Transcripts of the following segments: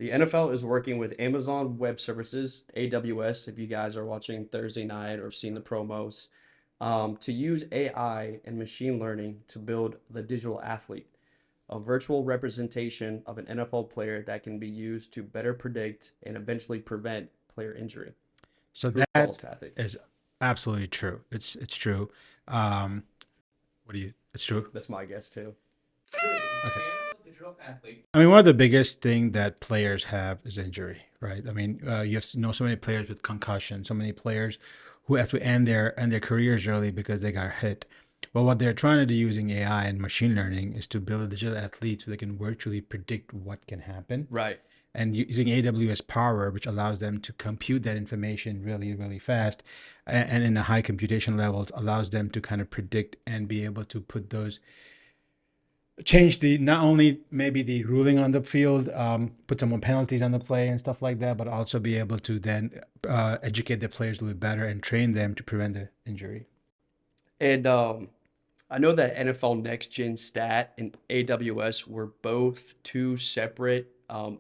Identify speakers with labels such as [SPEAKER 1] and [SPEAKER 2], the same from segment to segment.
[SPEAKER 1] The NFL is working with Amazon Web Services, AWS, if you guys are watching Thursday night or seen the promos, to use AI and machine learning to build the digital athlete, a virtual representation of an NFL player that can be used to better predict and eventually prevent player injury.
[SPEAKER 2] So
[SPEAKER 1] True or false,
[SPEAKER 2] that
[SPEAKER 1] Patrick?
[SPEAKER 2] is absolutely true. It's true. Um, what do you? It's true.
[SPEAKER 1] That's my guess too.
[SPEAKER 2] Okay. I mean, one of the biggest thing that players have is injury, right? I mean, you have to know so many players with concussion, so many players who have to end their careers early because they got hit. But what they're trying to do using AI and machine learning is to build a digital athlete so they can virtually predict what can happen.
[SPEAKER 1] Right.
[SPEAKER 2] And using AWS Power, which allows them to compute that information really, really fast, and in the high computation levels, allows them to kind of predict and be able to put those change the not only maybe the ruling on the field, put some more penalties on the play and stuff like that, but also be able to then educate the players a little bit better and train them to prevent the injury.
[SPEAKER 1] And I know that NFL Next Gen Stat and AWS were both two separate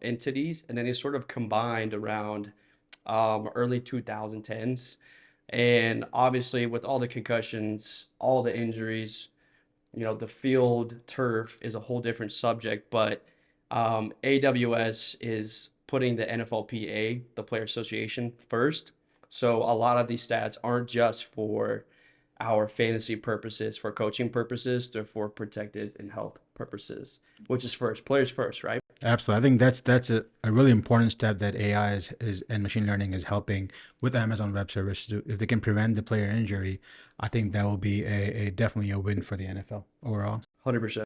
[SPEAKER 1] entities, and then they sort of combined around early 2010s. And obviously, with all the concussions, all the injuries, the field turf is a whole different subject, but AWS is putting the NFLPA, the Player Association, first. So a lot of these stats aren't just for our fantasy purposes, for coaching purposes, they're for protective and health purposes, which is first, players first, right?
[SPEAKER 2] Absolutely. I think that's a really important step that AI is and machine learning is helping with Amazon Web Services. If they can prevent the player injury, I think that will be a definitely a win for the NFL overall.
[SPEAKER 1] 100%.